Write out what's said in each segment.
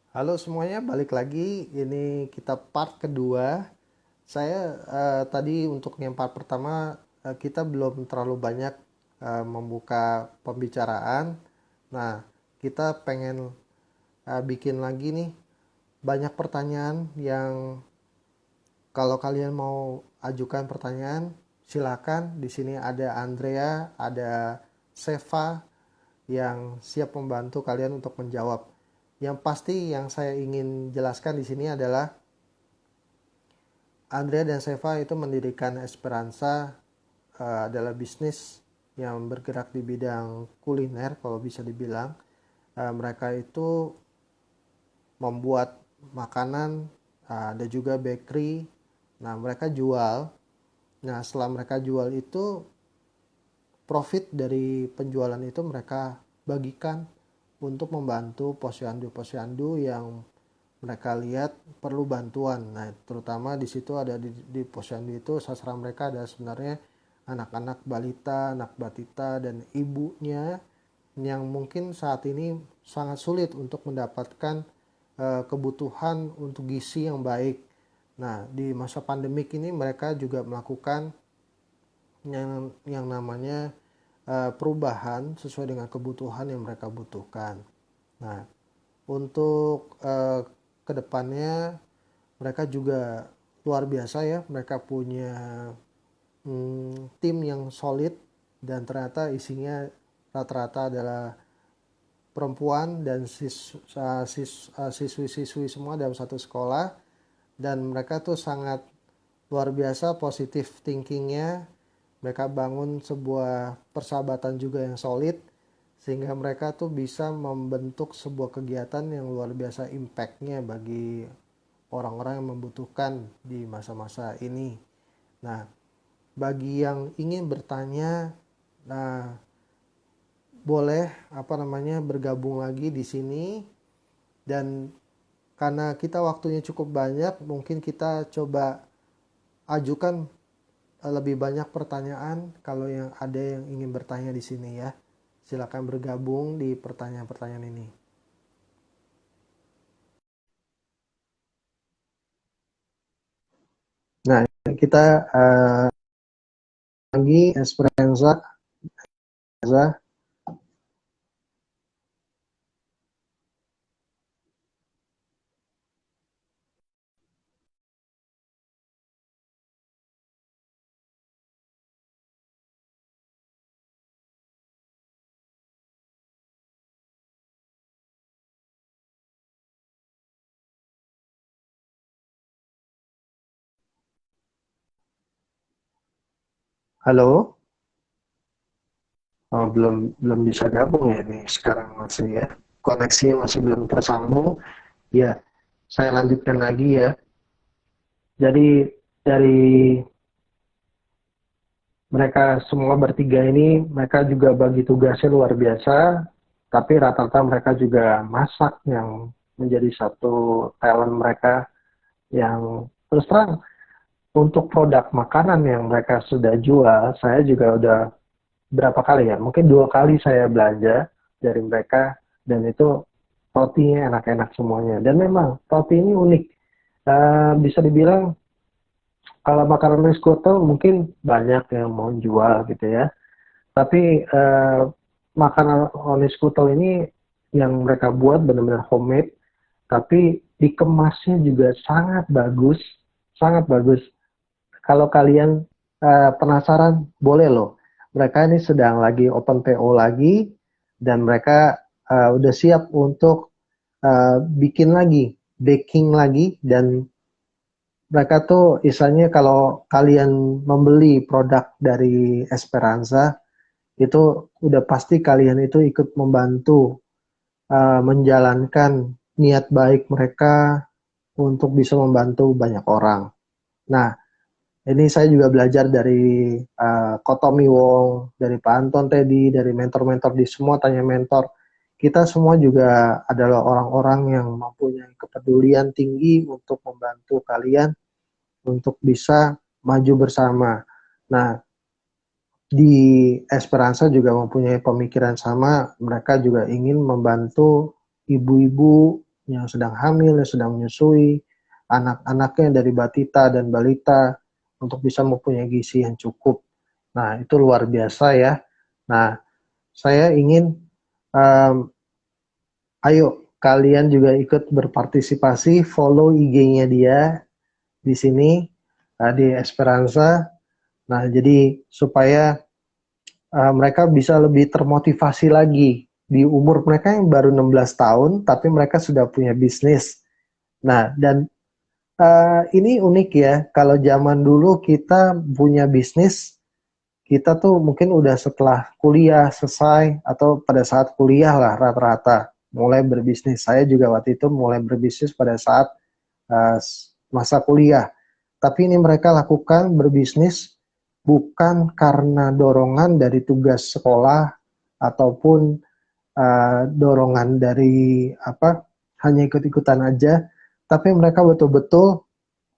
Halo semuanya, balik lagi. Ini kita part kedua. Saya tadi untuk yang part pertama kita belum terlalu banyak membuka pembicaraan. Nah, kita pengen bikin lagi nih banyak pertanyaan yang kalau kalian mau ajukan pertanyaan, silakan. Di sini ada Andrea, ada Seva yang siap membantu kalian untuk menjawab. Yang pasti yang saya ingin jelaskan di sini adalah Andrea dan Seva itu mendirikan Esperanza adalah bisnis yang bergerak di bidang kuliner kalau bisa dibilang. Mereka itu membuat makanan, ada juga bakery. Nah, mereka jual. Nah, setelah mereka jual itu profit dari penjualan itu mereka bagikan untuk membantu posyandu-posyandu yang mereka lihat perlu bantuan. Nah, terutama di situ ada di posyandu itu sasaran mereka ada sebenarnya anak-anak balita, anak batita dan ibunya yang mungkin saat ini sangat sulit untuk mendapatkan kebutuhan untuk gizi yang baik. Nah, di masa pandemik ini mereka juga melakukan yang namanya perubahan sesuai dengan kebutuhan yang mereka butuhkan. Nah, untuk kedepannya mereka juga luar biasa ya. Mereka punya tim yang solid dan ternyata isinya rata-rata adalah perempuan dan siswi-siswi semua dalam satu sekolah, dan mereka tuh sangat luar biasa positif thinkingnya. Mereka bangun sebuah persahabatan juga yang solid sehingga mereka tuh bisa membentuk sebuah kegiatan yang luar biasa impactnya bagi orang-orang yang membutuhkan di masa-masa ini. Nah, bagi yang ingin bertanya, nah boleh bergabung lagi di sini, dan karena kita waktunya cukup banyak, mungkin kita coba ajukan lebih banyak pertanyaan kalau yang ada yang ingin bertanya di sini ya. Silakan bergabung di pertanyaan-pertanyaan ini. Nah, kita lagi Esperanza. Halo. Oh, belum belum bisa gabung ya nih sekarang masih ya. Koneksi masih belum tersambung. Ya, saya lanjutkan lagi ya. Jadi dari mereka semua bertiga ini, mereka juga bagi tugasnya luar biasa, tapi rata-rata mereka juga masak yang menjadi satu talent mereka yang terus terang untuk produk makanan yang mereka sudah jual, saya juga udah berapa kali ya, mungkin 2 kali saya belanja dari mereka, dan itu rotinya enak-enak semuanya. Dan memang roti ini unik. Bisa dibilang kalau makanan risotto mungkin banyak yang mau jual gitu ya. Tapi makanan risotto ini yang mereka buat benar-benar homemade, tapi dikemasnya juga sangat bagus, sangat bagus. Kalau kalian penasaran, boleh loh. Mereka ini sedang lagi open PO lagi, dan mereka udah siap untuk bikin lagi, baking lagi, dan mereka tuh istilahnya kalau kalian membeli produk dari Esperanza, itu udah pasti kalian itu ikut membantu menjalankan niat baik mereka untuk bisa membantu banyak orang. Nah, ini saya juga belajar dari Kotomi Wong, dari Pak Anton Teddy, dari mentor-mentor di semua tanya mentor. Kita semua juga adalah orang-orang yang mempunyai kepedulian tinggi untuk membantu kalian untuk bisa maju bersama. Nah, di Esperanza juga mempunyai pemikiran sama. Mereka juga ingin membantu ibu-ibu yang sedang hamil, yang sedang menyusui, anak-anaknya dari batita dan balita untuk bisa mempunyai gizi yang cukup. Nah, itu luar biasa ya. Nah, saya ingin um, ayo kalian juga ikut berpartisipasi, follow IG-nya dia di sini di Esperanza. Nah, jadi supaya mereka bisa lebih termotivasi lagi di umur mereka yang baru 16 tahun, tapi mereka sudah punya bisnis. Nah, dan ini unik ya, kalau zaman dulu kita punya bisnis, kita tuh mungkin udah setelah kuliah selesai, atau pada saat kuliah lah rata-rata, mulai berbisnis. Saya juga waktu itu mulai berbisnis pada saat uh, masa kuliah. Tapi ini mereka lakukan berbisnis bukan karena dorongan dari tugas sekolah ataupun dorongan dari apa hanya ikut-ikutan aja, tapi mereka betul-betul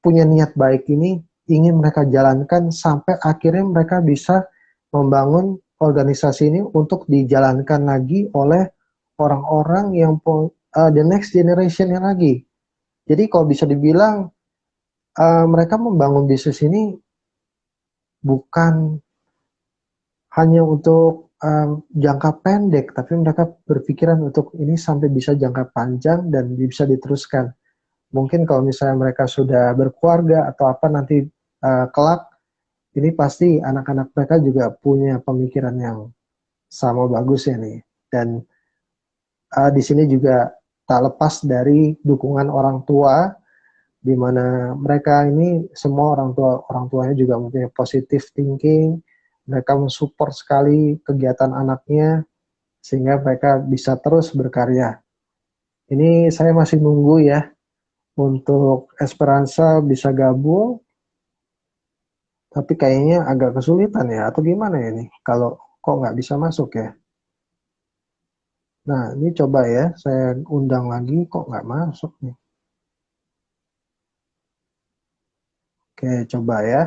punya niat baik ini ingin mereka jalankan sampai akhirnya mereka bisa membangun organisasi ini untuk dijalankan lagi oleh orang-orang yang the next generation yang lagi. Jadi kalau bisa dibilang mereka membangun bisnis ini bukan hanya untuk jangka pendek, tapi mereka berpikiran untuk ini sampai bisa jangka panjang dan bisa diteruskan. Mungkin kalau misalnya mereka sudah berkeluarga atau apa nanti kelak, ini pasti anak-anak mereka juga punya pemikiran yang sama bagus ya nih. Dan di sini juga tak lepas dari dukungan orang tua, di mana mereka ini semua orang tuanya juga mempunyai positive thinking, mereka mensupport sekali kegiatan anaknya sehingga mereka bisa terus berkarya. Ini saya masih nunggu ya untuk Esperanza bisa gabung, tapi kayaknya agak kesulitan ya atau gimana ya nih kalau kok nggak bisa masuk ya. Nah ini coba ya saya undang lagi kok nggak masuk nih. Oke coba ya.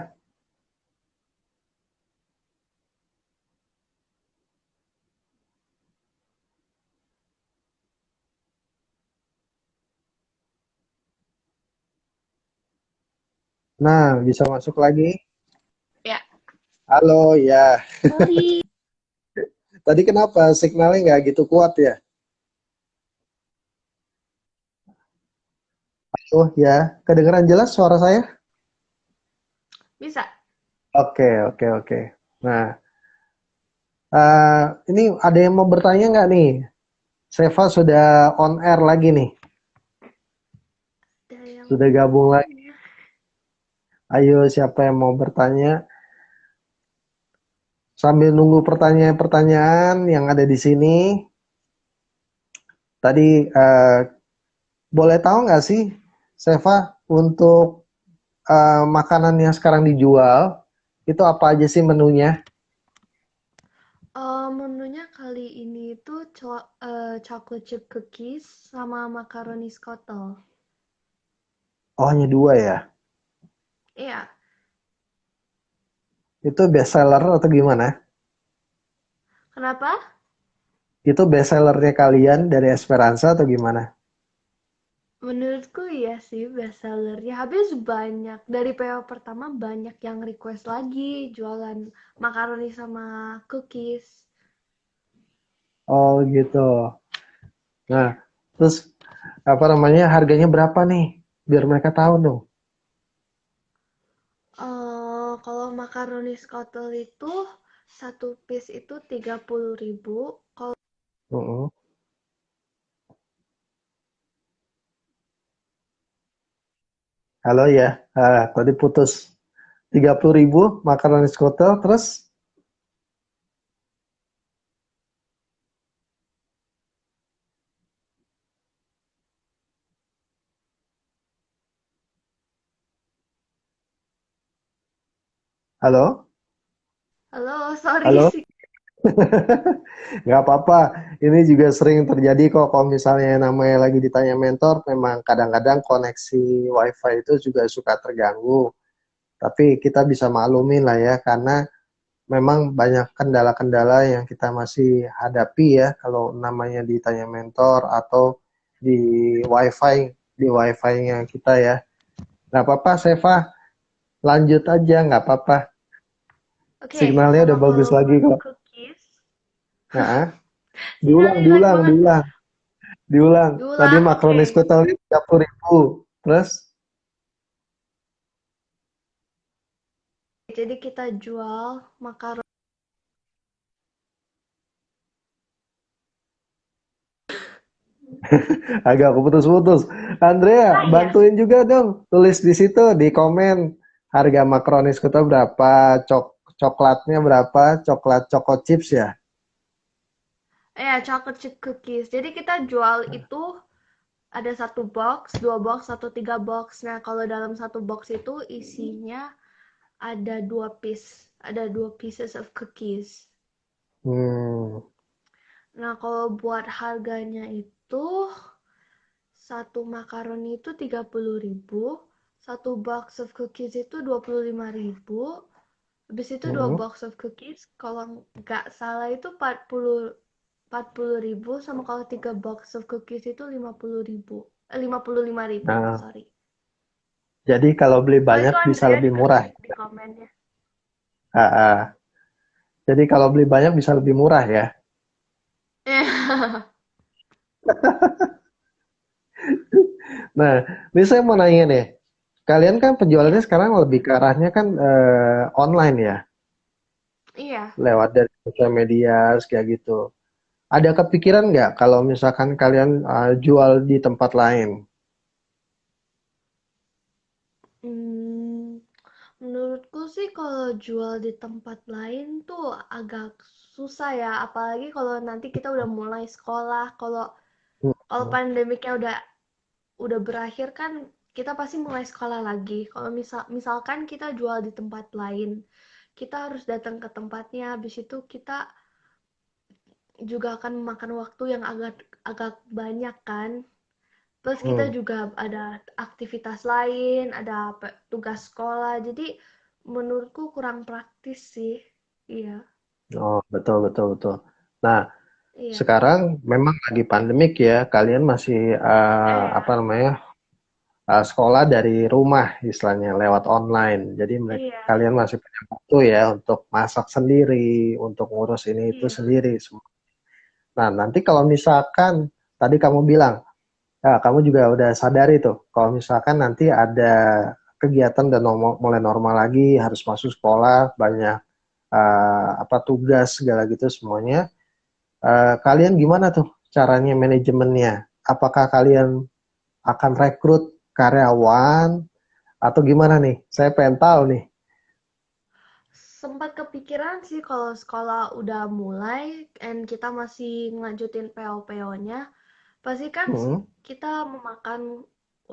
Nah bisa masuk lagi. Ya, Halo ya. sorry. Tadi kenapa signalnya nggak gitu kuat ya? Oh ya, kedengeran jelas suara saya? Bisa. Oke, oke, oke. Nah, ini ada yang mau bertanya nggak nih? Seva sudah on air lagi nih, Ada yang sudah mau gabung lagi. bertanya. Ayo, siapa yang mau bertanya? Sambil nunggu pertanyaan-pertanyaan yang ada di sini. Tadi boleh tahu nggak sih, Seva, untuk makanan yang sekarang dijual, itu apa aja sih menunya? Menunya kali ini tuh chocolate chip cookies sama macaroni scottle. Oh, hanya dua ya? Iya, Itu best seller atau gimana? kenapa? Itu best sellernya kalian dari Esperanza atau gimana? Menurutku iya sih best sellernya. Habis banyak. Dari PO pertama banyak yang request lagi jualan macaroni sama cookies. Oh gitu. Nah, Iya. terus apa namanya harganya berapa nih? Biar mereka tahu dong. Kalau macaroni scottle itu satu piece itu 30.000. Kalau Mm-mm. Halo ya, tadi putus. 30.000 makaroni skotel, terus halo, halo, sorry halo, sih. nggak apa-apa. Ini juga sering terjadi kok kalau misalnya namanya lagi ditanya mentor, memang kadang-kadang koneksi WiFi itu juga suka terganggu. Tapi kita bisa maklumin lah ya, karena memang banyak kendala-kendala yang kita masih hadapi ya kalau namanya ditanya mentor atau di wifi-nya kita ya. Nggak apa-apa, Seva. Lanjut aja, nggak apa-apa. Oke, Signalnya sama udah bagus kalau lagi buat kok. cookies, Nah, diulang, sinyalnya jelek diulang, banget. diulang, diulang. Tadi Diulang, oke. makronis total 30.000. Terus, Jadi kita jual makaron. agak keputus-putus. Andrea, Ah iya, bantuin juga dong. Tulis di situ, di komen. Harga makronis kita berapa, coklatnya berapa, coklat choco chips ya. ya chocolate chip cookies. Jadi kita jual itu ada satu box, dua box, atau tiga box. Nah, kalau dalam satu box itu isinya ada ada dua pieces of cookies. Hmm, Nah, kalau buat harganya itu satu makaroni itu 30.000, satu box of cookies itu 25.000. Habis itu dua hmm. box of cookies, kalau nggak salah itu 40.000, sama kalau tiga box of cookies itu 50.000. 55.000, Nah, sorry. jadi kalau beli Oh, banyak itu bisa Andrea lebih murah. dikasih di komennya. Ah, ah. Jadi kalau beli banyak bisa lebih murah ya. Nah, ini saya mau nanya nih. Kalian kan penjualannya Ya, sekarang lebih ke arahnya kan online ya, iya. lewat dari sosial media kayak gitu. Ada kepikiran nggak kalau misalkan kalian jual di tempat lain? Hmm, menurutku sih kalau jual di tempat lain tuh agak susah ya, apalagi kalau nanti kita udah mulai sekolah. Kalau kalau Hmm, pandemiknya udah berakhir kan kita pasti mulai sekolah lagi. Kalau misalkan kita jual di tempat lain, kita harus datang ke tempatnya. Habis itu kita juga akan memakan waktu yang agak agak banyak kan. Terus kita hmm. juga ada aktivitas lain, ada tugas sekolah. Jadi menurutku kurang praktis sih. Iya, Oh, betul, betul, betul. Nah, iya. sekarang memang lagi pandemik ya, kalian masih apa Ya, namanya sekolah dari rumah istilahnya lewat online. Jadi iya, kalian masih punya waktu ya untuk masak sendiri, untuk ngurus ini itu iya, sendiri. Nah, nanti kalau misalkan tadi kamu bilang, ya, kamu juga udah sadari tuh, kalau misalkan nanti ada kegiatan dan mulai normal lagi, harus masuk sekolah, banyak apa tugas segala gitu semuanya. Kalian gimana tuh caranya manajemennya? Apakah kalian akan rekrut karyawan atau gimana nih? Saya pengen tahu nih. sempat kepikiran sih kalau sekolah udah mulai and kita masih ngelanjutin PO-PO-nya, pasti kan Hmm, kita memakan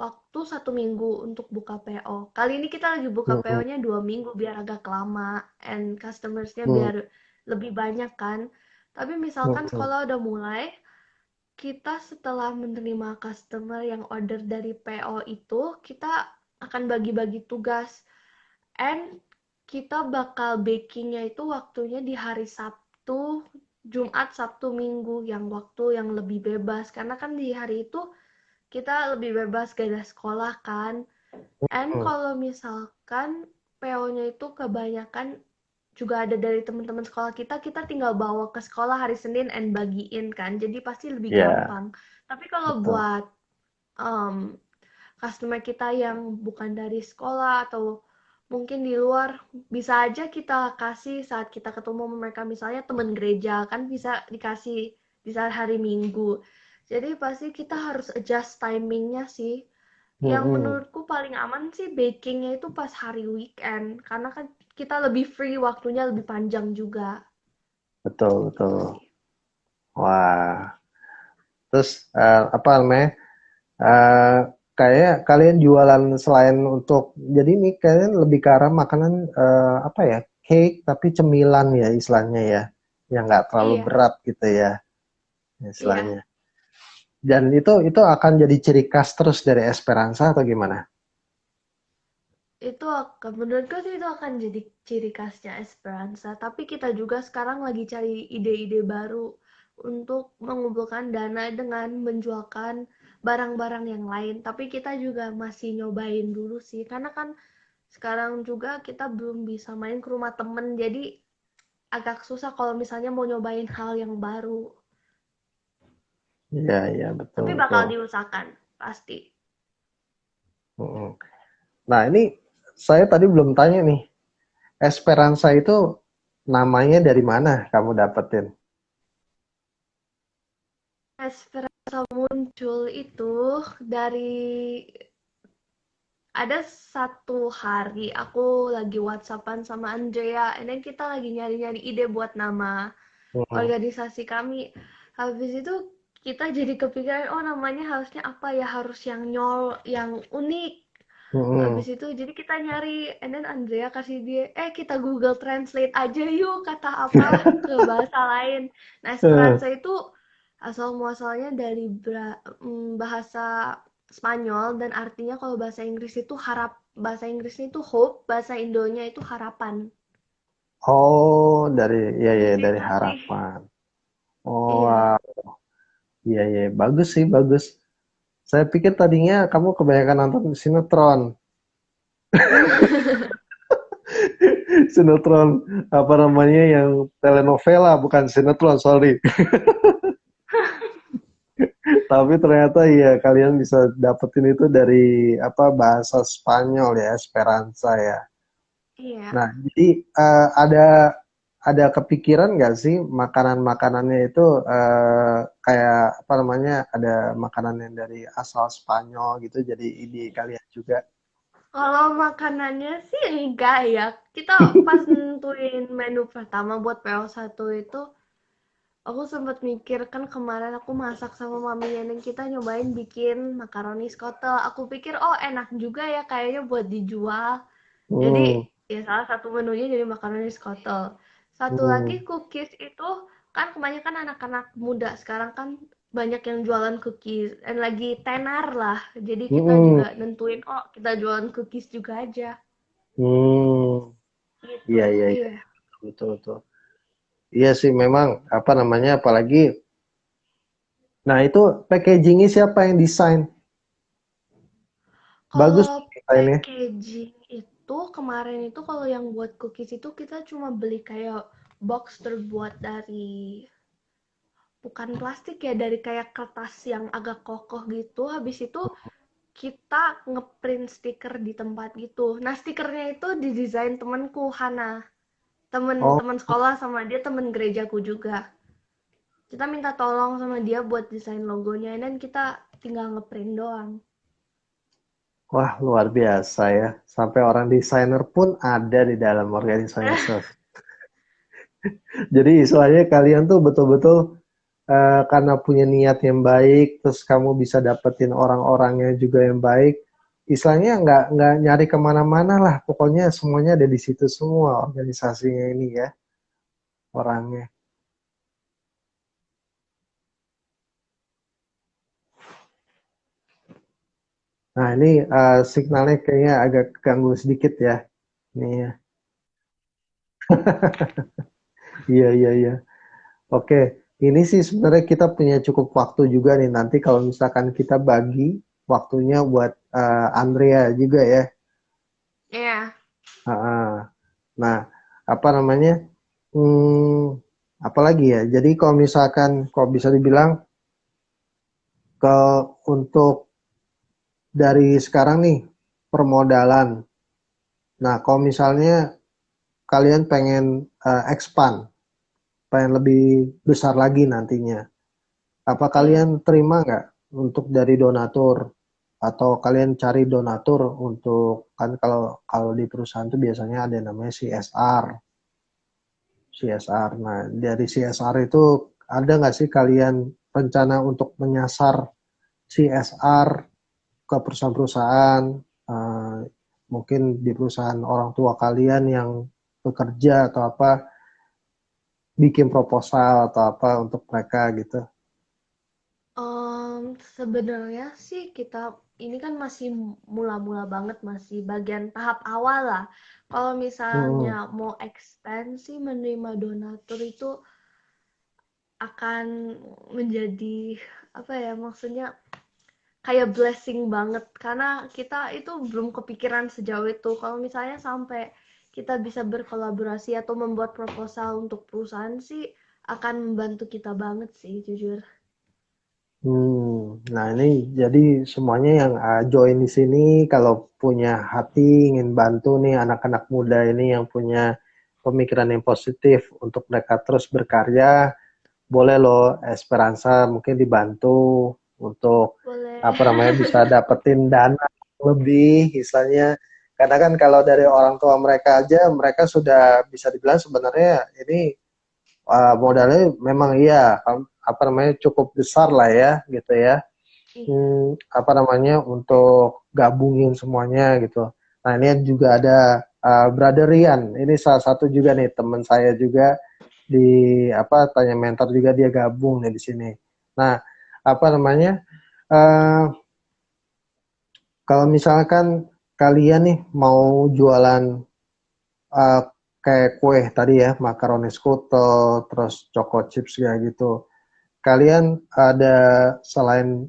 waktu 1 minggu untuk buka PO. Kali ini kita lagi buka hmm, hmm, PO-nya 2 minggu biar agak lama and customersnya hmm, biar lebih banyak kan. Tapi hmm, misalkan hmm. sekolah udah mulai, kita setelah menerima customer yang order dari PO itu, kita akan bagi-bagi tugas. And kita bakal bakingnya itu waktunya di hari Sabtu, Jumat, Sabtu, Minggu, yang waktu yang lebih bebas. Karena kan di hari itu kita lebih bebas gak ada sekolah kan. And Hmm. kalau misalkan PO-nya itu kebanyakan juga ada dari teman-teman sekolah kita, kita tinggal bawa ke sekolah hari Senin and bagiin kan. Jadi pasti lebih Ya, gampang. Tapi kalau betul. buat um, customer kita yang bukan dari sekolah atau mungkin di luar, bisa aja kita kasih saat kita ketemu mereka, misalnya teman gereja kan bisa dikasih di saat hari Minggu. Jadi pasti kita harus adjust timingnya sih. Hmm, Yang hmm. menurutku paling aman sih bakingnya itu pas hari weekend, karena kan kita lebih free, waktunya lebih panjang juga. Betul, Itu betul. sih. Wah, terus apa namanya? eh kayak kalian jualan selain untuk jadi ini kalian lebih ke arah makanan apa ya? Cake tapi cemilan ya istilahnya ya. Yang nggak terlalu Iya, berat gitu ya iya. istilahnya. Dan itu akan jadi ciri khas terus dari Esperanza atau gimana? Itu akan, menurutku sih itu akan jadi ciri khasnya Esperanza. Tapi kita juga sekarang lagi cari ide-ide baru untuk mengumpulkan dana dengan menjualkan barang-barang yang lain. Tapi kita juga masih nyobain dulu sih, karena kan sekarang juga kita belum bisa main ke rumah temen, jadi agak susah kalau misalnya mau nyobain hal yang baru. Iya, iya, betul, Tapi betul. bakal diusahakan, pasti. Mm-mm. Nah, ini saya tadi belum tanya nih, Esperanza itu namanya dari mana kamu dapetin? Esperanza muncul itu dari ada satu hari aku lagi WhatsAppan sama Andrea, and then kita lagi nyari-nyari ide buat nama Mm-mm. organisasi kami. Habis itu kita jadi kepikiran, oh namanya harusnya apa ya, harus yang nyol, yang unik. Habis Mm-mm. itu jadi kita nyari, and then Andrea kasih dia, kita Google Translate aja yuk kata apa ke bahasa lain. Nah, Eh, Esperanza itu asal muasalnya dari bahasa Spanyol, dan artinya kalau bahasa Inggris itu harap, bahasa Inggrisnya itu hope, bahasa Indonya itu harapan. Oh, dari ya, Di ya, dari situ sih. harapan. Oh, Iya. wow. Iya, iya, bagus sih, bagus. Saya pikir tadinya kamu kebanyakan nonton sinetron. Sinetron apa namanya yang telenovela, bukan sinetron, sorry. Tapi ternyata ya kalian bisa dapetin itu dari apa bahasa Spanyol ya, Esperanza ya. Iya. Nah, jadi ada kepikiran nggak sih makanan-makanannya itu kayak apa namanya ada makanan yang dari asal Spanyol gitu jadi ide kalian juga. Kalau makanannya sih enggak ya. Kita pas nentuin menu pertama buat PO1 itu, aku sempat mikir kan kemarin aku masak sama maminya dan kita nyobain bikin makaroni skotel. Aku pikir oh enak juga ya kayaknya buat dijual. Jadi Hmm, ya salah satu menunya jadi makaroni skotel. Satu lagi hmm, cookies itu, kan kebanyakan anak-anak muda sekarang kan banyak yang jualan cookies dan lagi tenar lah. Jadi kita hmm, juga nentuin oh kita jualan cookies juga aja hmm. gitu. Iya, iya, iya, Iya. betul, betul. Iya sih memang apa namanya apalagi. Nah itu packagingnya siapa yang desain? Bagus Kalau desainnya. packaging itu kemarin itu kalau yang buat cookies itu kita cuma beli kayak box terbuat dari, bukan plastik ya, dari kayak kertas yang agak kokoh gitu. Habis itu kita ngeprint stiker di tempat gitu. Nah, stikernya itu didesain temanku Hana, Oh, temen-temen sekolah sama dia temen gerejaku juga. Kita minta tolong sama dia buat desain logonya dan kita tinggal ngeprint doang. wah luar biasa ya. Sampai orang desainer pun ada di dalam organisasi. Jadi istilahnya kalian tuh betul-betul karena punya niat yang baik, terus kamu bisa dapetin orang-orangnya juga yang baik. Istilahnya nggak nyari kemana-mana lah. Pokoknya semuanya ada di situ semua organisasinya ini ya orangnya. Nah ini signalnya kayaknya agak ganggu sedikit ya. Ini ya. Iya, iya, iya. Oke, ini sih sebenarnya kita punya cukup waktu juga nih nanti kalau misalkan kita bagi waktunya buat Andrea juga ya. Iya. Ah, nah, apa namanya? Hmm, apalagi ya? Jadi kalau misalkan, kalau bisa dibilang ke untuk dari sekarang nih permodalan. Nah, kalau misalnya kalian pengen expand, pengen lebih besar lagi nantinya, apa Iya. kalian terima nggak untuk dari donatur atau kalian cari donatur untuk kan kalau kalau di perusahaan itu biasanya ada yang namanya CSR, CSR. Nah dari CSR itu ada nggak sih kalian rencana untuk menyasar CSR ke perusahaan-perusahaan mungkin di perusahaan orang tua kalian yang bekerja atau apa bikin proposal atau apa untuk mereka gitu. Sebenarnya sih kita ini kan masih mula-mula banget, masih bagian tahap awal lah. Kalau misalnya Hmm. mau ekspansi menerima donatur itu akan menjadi apa ya, maksudnya kayak blessing banget karena kita itu belum kepikiran sejauh itu. Kalau misalnya sampai kita bisa berkolaborasi atau membuat proposal untuk perusahaan sih akan membantu kita banget sih jujur. Nah ini jadi semuanya yang join di sini kalau punya hati ingin bantu nih anak-anak muda ini yang punya pemikiran yang positif untuk mereka terus berkarya, boleh loh Esperanza mungkin dibantu untuk Boleh. apa namanya bisa dapetin dana lebih misalnya karena kan kalau dari orang tua mereka aja mereka sudah bisa dibilang sebenarnya ini modalnya memang iya apa namanya cukup besar lah ya gitu ya. Iya. Apa namanya untuk gabungin semuanya gitu. Nah ini juga ada Brother Rian, ini salah satu juga nih teman saya juga di apa tanya mentor juga dia gabung nih di sini. Nah apa namanya uh, kalau misalkan kalian nih mau jualan uh, kayak kue tadi ya makaroni skutel terus choco chips kayak gitu. Kalian ada selain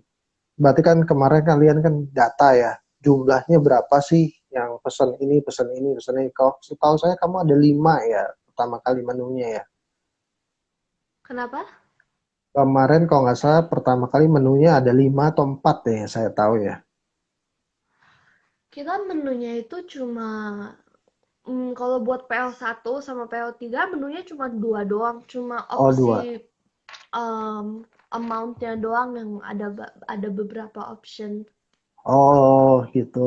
berarti kan kemarin kalian kan data ya, jumlahnya berapa sih yang pesan ini, pesan ini, pesan ini. Kalau setahu saya kamu ada 5 ya, pertama kali menunya ya. Kenapa? Kemarin kalau nggak salah pertama kali menunya ada 5 atau 4 deh yang saya tahu ya. Kita menunya itu cuma kalau buat PL1 sama PL3 menunya cuma dua doang, cuma Oh dua. opsi amount-nya doang yang ada beberapa option. Oh gitu.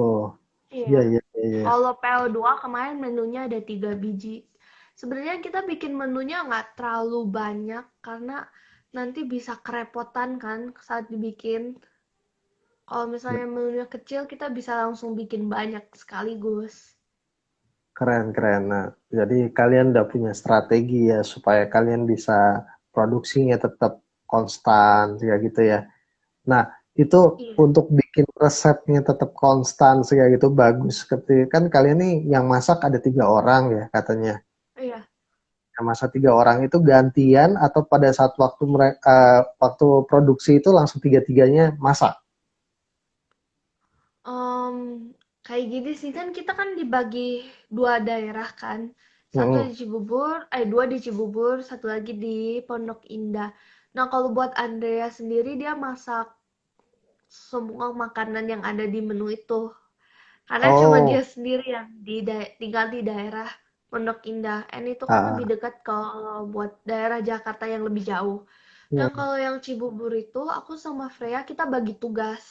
Iya, Iya. iya, iya, iya. Kalau PL2 kemarin menunya ada 3 biji. Sebenarnya kita bikin menunya nggak terlalu banyak karena nanti bisa kerepotan kan saat dibikin. Kalau misalnya menunya kecil, kita bisa langsung bikin banyak sekaligus. Keren, keren. Nah, jadi kalian udah punya strategi ya supaya kalian bisa produksinya tetap konstan, ya gitu ya. Nah, itu Iya, untuk bikin resepnya tetap konstan sih kayak gitu bagus. Seperti kan kalian nih yang masak ada 3 orang ya katanya. iya. Yang masak 3 orang itu gantian atau pada saat waktu mereka waktu produksi itu langsung tiga-tiganya masak. Em, Kayak gini sih kan kita kan dibagi dua daerah kan. Satu Mm-mm. di Cibubur, dua di Cibubur, satu lagi di Pondok Indah. Nah, kalau buat Andrea sendiri dia masak semua makanan yang ada di menu itu. Karena cuma dia Oh, sendiri yang tinggal di daerah Pondok Indah. And itu kan lebih ah, dekat kalau buat daerah Jakarta yang lebih jauh. Yang mm, kalau yang Cibubur itu aku sama Freya kita bagi tugas.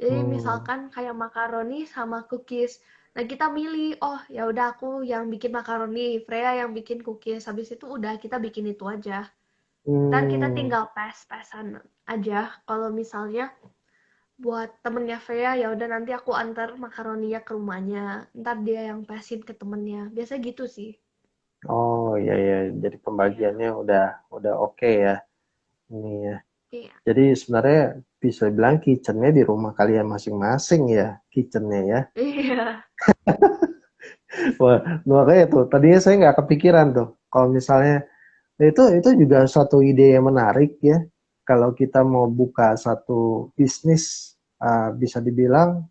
Jadi mm, misalkan kayak makaroni sama cookies. Nah, kita milih, oh ya udah aku yang bikin makaroni, Freya yang bikin cookies. Habis itu udah kita bikin itu aja. Ntar kita mm. tinggal pes-pesan aja. Kalau misalnya buat temennya Freya ya udah nanti aku antar makaroninya ke rumahnya. Ntar dia yang pesin ke temennya. Biasa gitu sih. Oh iya ya, jadi Iya. pembagiannya udah oke ya ini ya. Iya. Jadi sebenarnya bisa bilang kitchennya di rumah kalian masing-masing ya, kitchennya ya. Iya. Wah, makanya tuh tadinya saya nggak kepikiran tuh kalau misalnya itu juga satu ide yang menarik ya. Kalau kita mau buka satu bisnis, bisa dibilang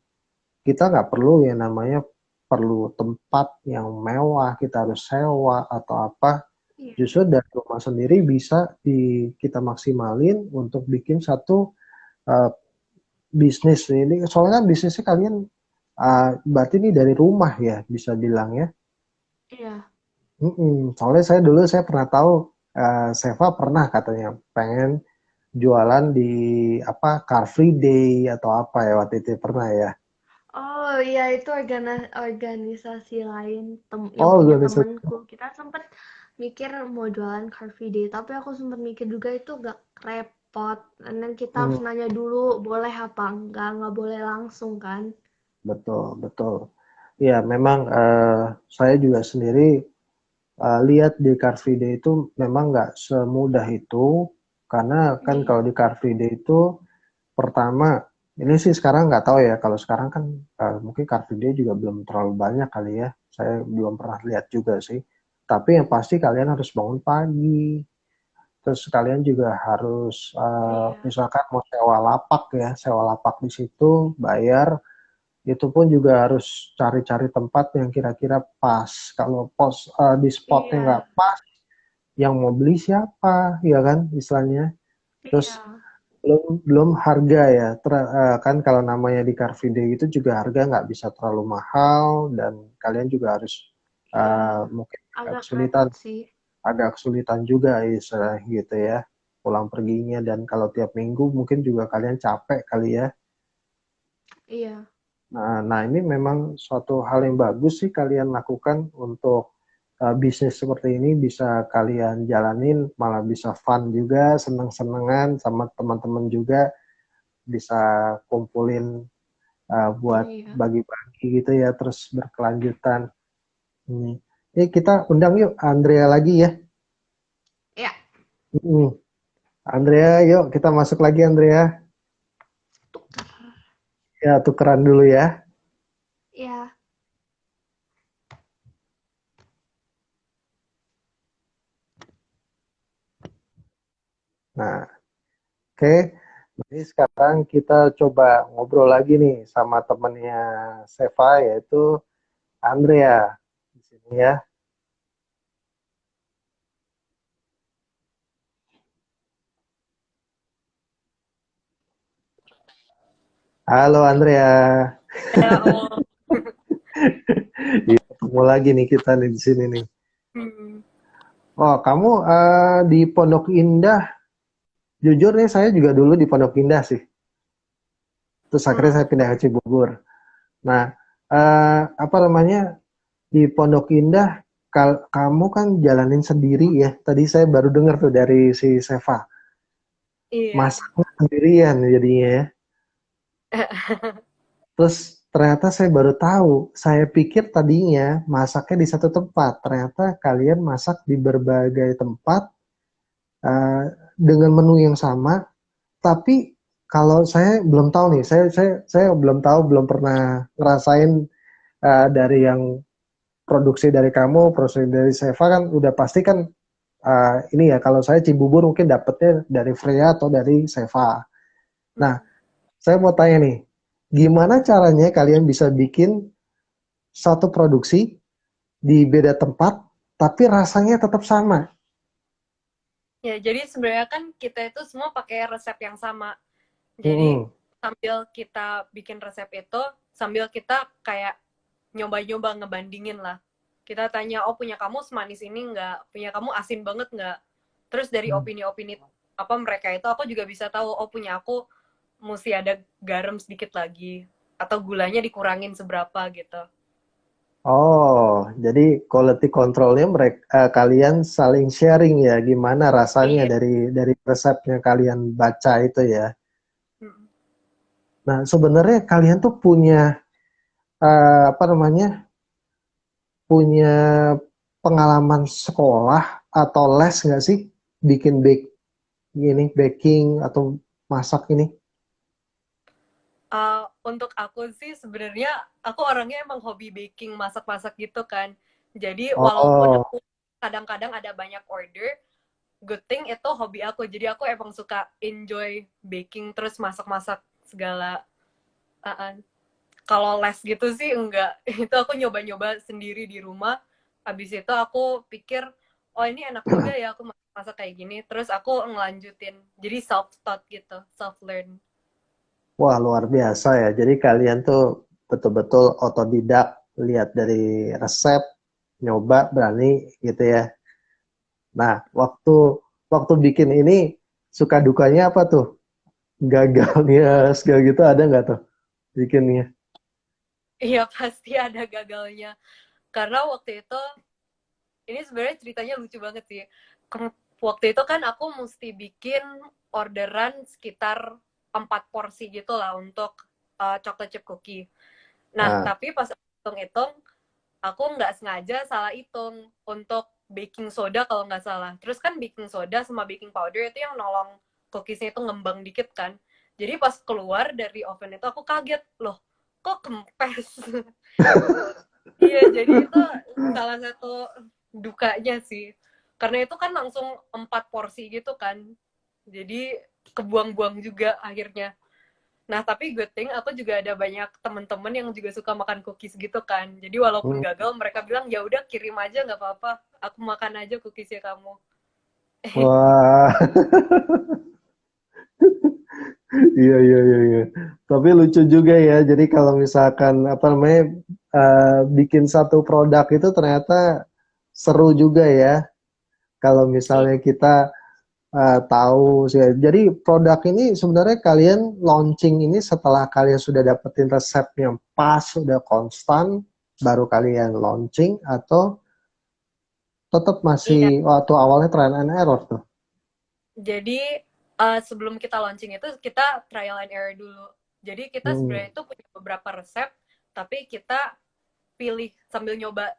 kita nggak perlu yang namanya perlu tempat yang mewah, kita harus sewa atau apa. Iya. Justru dari rumah sendiri bisa kita maksimalin untuk bikin satu uh, bisnis ini. Soalnya kan bisnisnya kalian berarti ini dari rumah ya bisa bilang ya. Iya. Soalnya saya pernah tahu Seva pernah katanya pengen jualan di apa Car Free Day atau apa ya waktu itu pernah ya. Oh iya itu organisasi lain yang Oh, punya organisasi. temenku. Kita sempet mikir mau jualan Car Free Day, tapi aku sempet mikir juga itu gak repot. Dan kita harus Hmm, nanya dulu boleh apa nggak boleh langsung kan. betul, betul. Ya, memang saya juga sendiri lihat di Car Free Day itu memang nggak semudah itu karena kan Iya. kalau di Car Free Day itu pertama ini sih sekarang nggak tahu ya kalau sekarang kan mungkin Car Free Day juga belum terlalu banyak kali ya saya belum pernah lihat juga sih tapi yang pasti kalian harus bangun pagi Terus kalian juga harus Iya. misalkan mau sewa lapak ya, sewa lapak di situ, bayar. Itu pun juga harus cari-cari tempat yang kira-kira pas. Kalau di spotnya nggak Iya. pas, yang mau beli siapa, ya kan istilahnya. Terus Iya. belum belum harga ya. Kan kalau namanya di Car Free Day itu juga harga nggak bisa terlalu mahal dan kalian juga harus Iya. mungkin Agak repot sih. agak kesulitan juga istilahnya gitu ya pulang perginya dan kalau tiap minggu mungkin juga kalian capek kali ya. Iya. Nah, ini memang suatu hal yang bagus sih kalian lakukan untuk bisnis seperti ini bisa kalian jalanin, malah bisa fun juga, seneng-senengan sama teman-teman juga, bisa kumpulin buat Iya. bagi-bagi gitu ya, terus berkelanjutan. Ini, kita undang yuk Andrea lagi ya. Iya. Hmm. Andrea, yuk kita masuk lagi Andrea. Tukar. Ya, tukeran dulu ya. Iya. Nah, oke. Jadi sekarang kita coba ngobrol lagi nih sama temennya Seva yaitu Andrea di sini ya. Halo Andrea. Ya Allah. Iya, ketemu lagi nih kita nih di sini nih. Hmm. Oh, kamu di Pondok Indah. Jujur nih saya juga dulu di Pondok Indah sih. Terus akhirnya Hmm. saya pindah ke Cibubur. Nah, apa namanya di Pondok Indah kamu kan jalanin sendiri ya. Tadi saya baru dengar tuh dari si Seva. Iya. Masaknya sendirian jadinya ya. Terus ternyata saya baru tahu, saya pikir tadinya masaknya di satu tempat. Ternyata kalian masak di berbagai tempat uh, dengan menu yang sama. Tapi kalau saya belum tahu nih, saya belum tahu, belum pernah ngerasain dari yang produksi dari kamu, produksi dari Seva kan udah pasti kan ini ya. Kalau saya Cibubur mungkin dapetnya dari Freya atau dari Seva. Nah, Hmm. saya mau tanya nih, gimana caranya kalian bisa bikin satu produksi di beda tempat, tapi rasanya tetap sama? Ya, jadi sebenarnya kan kita itu semua pakai resep yang sama. Jadi Hmm. sambil kita bikin resep itu, sambil kita kayak nyoba-nyoba ngebandingin lah. Kita tanya, oh punya kamu semanis ini nggak? Punya kamu asin banget nggak? Terus dari opini-opini apa mereka itu, aku juga bisa tahu, oh punya aku mesti ada garam sedikit lagi. Atau gulanya dikurangin seberapa gitu. Oh, jadi quality controlnya mereka kalian saling sharing ya, gimana rasanya Iya. dari resepnya kalian baca itu ya. Hmm. Nah, sebenarnya kalian tuh punya apa namanya, punya pengalaman sekolah atau les nggak sih bikin baking atau masak ini? Untuk aku sih sebenarnya aku orangnya emang hobi baking, masak-masak gitu kan. Jadi walaupun Oh, aku kadang-kadang ada banyak order, good thing itu hobi aku. Jadi aku emang suka enjoy baking terus masak-masak segala. Uh, uh. Kalau les gitu sih enggak. Itu aku nyoba-nyoba sendiri di rumah. Habis itu aku pikir, oh ini enak juga ya aku masak kayak gini. Terus aku ngelanjutin. Jadi self-taught gitu, self-learn. wah luar biasa ya. Jadi kalian tuh betul-betul otodidak, lihat dari resep, nyoba, berani gitu ya. Nah, waktu bikin ini suka dukanya apa tuh? Gagalnya segala gitu ada nggak tuh bikinnya? Iya pasti ada gagalnya. Karena waktu itu ini sebenarnya ceritanya lucu banget sih. Waktu itu kan aku mesti bikin orderan sekitar 4 porsi gitu lah untuk chocolate chip cookie. Nah, Nah, tapi pas hitung-hitung, aku nggak sengaja salah hitung untuk baking soda kalau nggak salah. Terus kan baking soda sama baking powder itu yang nolong cookiesnya itu ngembang dikit kan. Jadi pas keluar dari oven itu aku kaget, loh kok kempes? Iya, jadi itu salah satu dukanya sih. Karena itu kan langsung 4 porsi gitu kan. Jadi kebuang-buang juga akhirnya. Nah, tapi good thing aku juga ada banyak temen-temen yang juga suka makan cookies gitu kan. Jadi walaupun Hmm. gagal, mereka bilang, ya udah kirim aja nggak apa-apa. Aku makan aja cookiesnya kamu. Wah, iya iya iya iya. Tapi lucu juga ya. Jadi kalau misalkan apa namanya bikin satu produk itu ternyata seru juga ya. Kalau Si, misalnya kita tahu sih. Jadi produk ini sebenarnya kalian launching ini setelah kalian sudah dapetin resep yang pas, sudah konstan, baru kalian launching atau tetap masih iya, waktu awalnya trial and error tuh. jadi sebelum kita launching itu kita trial and error dulu. Jadi kita Hmm. sebenarnya itu punya beberapa resep, tapi kita pilih sambil nyoba.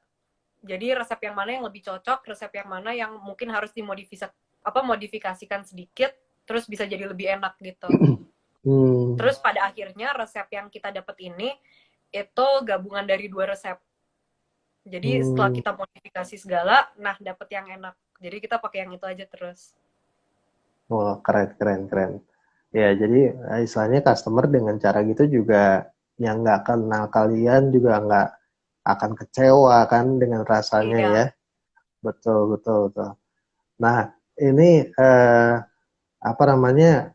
Jadi resep yang mana yang lebih cocok, resep yang mana yang mungkin harus modifikasikan sedikit, terus bisa jadi lebih enak gitu. Hmm. Terus pada akhirnya resep yang kita dapat ini itu gabungan dari 2 resep. Jadi setelah Hmm. kita modifikasi segala, nah dapet yang enak. Jadi kita pakai yang itu aja terus. Wah, keren, keren, keren. Ya, jadi istilahnya customer dengan cara gitu juga yang nggak kenal kalian juga nggak akan kecewa kan dengan rasanya ya. Iya, Betul, betul, betul. Nah, ini apa namanya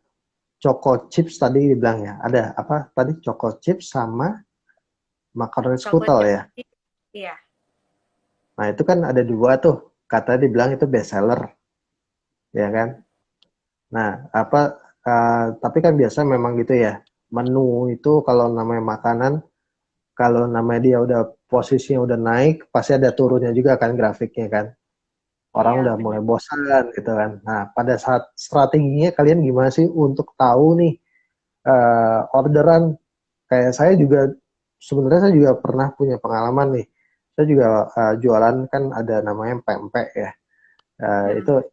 choco chips tadi dibilang ya. Ada apa tadi choco chips sama macaroni chocolate skutel chip ya. cookie. Iya, Nah, itu kan ada dua tuh. Kata dibilang itu best seller, ya kan? Nah, apa tapi kan biasa memang gitu ya. Menu itu kalau namanya makanan, kalau namanya dia udah posisinya udah naik, pasti ada turunnya juga kan grafiknya kan. Orang iya udah mulai bener. bosan gitu kan. Nah, pada saat strateginya kalian gimana sih untuk tahu nih orderan kayak saya juga sebenarnya saya juga pernah punya pengalaman nih. Saya juga jualan kan ada namanya pempek ya. Itu Mm-mm.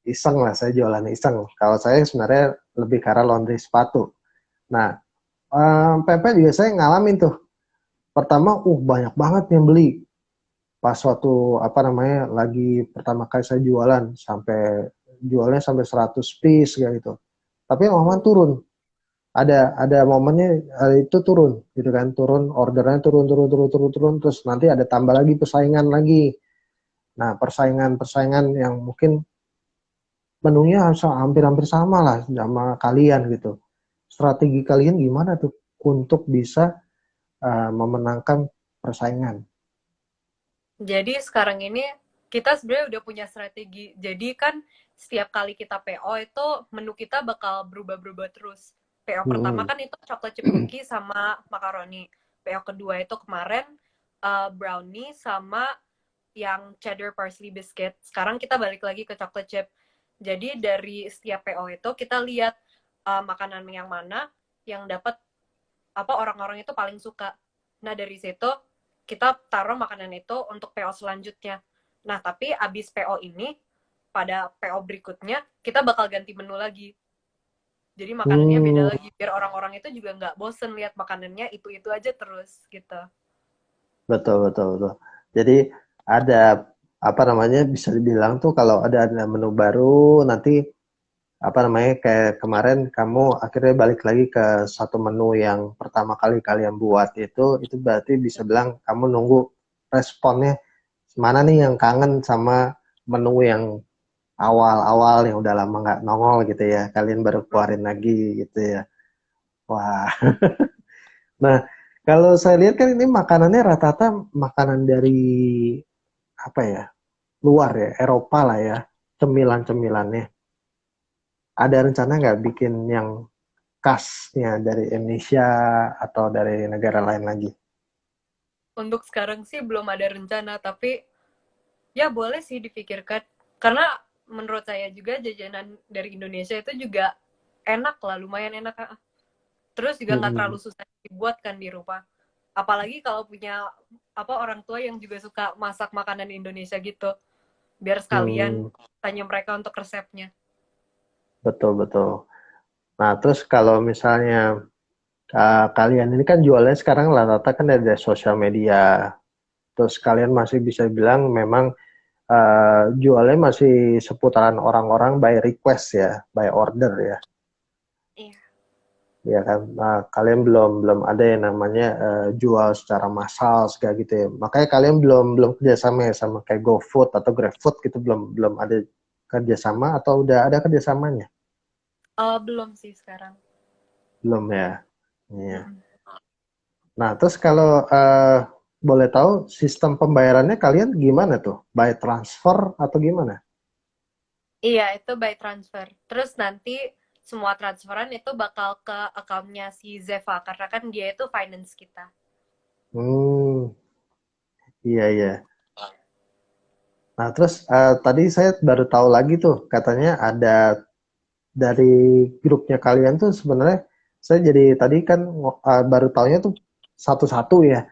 iseng lah saya jualan iseng. Kalau saya sebenarnya lebih ke arah laundry sepatu. Nah, pempek juga saya ngalamin tuh. Pertama, banyak banget yang beli. Pas waktu apa namanya lagi pertama kali saya jualan jualnya sampai 100 piece kayak gitu. Tapi lama Uh, turun. Ada momennya itu turun gitu kan, turun ordernya turun turun turun turun turun terus nanti ada tambah lagi persaingan lagi. Nah, persaingan-persaingan yang mungkin menunya hampir-hampir sama lah sama kalian gitu. Strategi kalian gimana tuh untuk bisa memenangkan persaingan? Jadi sekarang ini kita sebenarnya udah punya strategi. Jadi kan setiap kali kita PO itu menu kita bakal berubah-berubah terus. PO pertama Hmm. kan itu chocolate chip cookie sama macaroni. PO kedua itu kemarin brownie sama yang cheddar parsley biscuit. Sekarang kita balik lagi ke chocolate chip. Jadi dari setiap PO itu kita lihat makanan yang mana yang dapat orang-orang itu paling suka. Nah dari situ kita taruh makanan itu untuk PO selanjutnya. Nah tapi abis PO ini pada PO berikutnya kita bakal ganti menu lagi. Jadi makanannya beda Hmm, lagi biar orang-orang itu juga nggak bosen lihat makanannya itu aja terus gitu. betul betul betul. Jadi ada apa namanya bisa dibilang tuh kalau ada menu baru nanti apa namanya kayak kemarin kamu akhirnya balik lagi ke satu menu yang pertama kali kalian buat itu berarti bisa bilang kamu nunggu responnya mana nih yang kangen sama menu yang awal-awal yang udah lama nggak nongol gitu ya kalian baru keluarin lagi gitu ya. Wah, nah kalau saya lihat kan ini makanannya rata-rata makanan dari apa ya luar ya Eropa lah ya cemilan-cemilannya. Ada rencana nggak bikin yang khasnya dari Indonesia atau dari negara lain lagi? Untuk sekarang sih belum ada rencana, tapi ya boleh sih dipikirkan. Karena menurut saya juga jajanan dari Indonesia itu juga enak lah, lumayan enak. Terus juga nggak terlalu Hmm. susah dibuat kan di rumah. Apalagi kalau punya orang tua yang juga suka masak makanan Indonesia gitu. Biar sekalian Hmm, tanya mereka untuk resepnya. betul betul. Nah terus kalau misalnya kalian ini kan jualnya sekarang rata-rata kan ada sosial media. Terus kalian masih bisa bilang memang jualnya masih seputaran orang-orang by request ya, by order ya. Iya. Ya kan, nah, kalian belum ada yang namanya jual secara massal segala gitu ya. Makanya kalian belum kerjasama ya sama kayak GoFood atau GrabFood gitu, belum ada kerjasama atau udah ada kerjasamanya? Belum sih sekarang. Belum ya. Iya. Mm-mm. Nah, terus kalau boleh tahu sistem pembayarannya kalian gimana tuh? By transfer atau gimana? Iya, itu by transfer. Terus nanti semua transferan itu bakal ke akunnya si Zeva karena kan dia itu finance kita. Hmm, iya iya. Nah, terus tadi saya baru tahu lagi tuh, katanya ada dari grupnya kalian tuh sebenarnya saya jadi tadi kan baru taunya tuh satu-satu ya.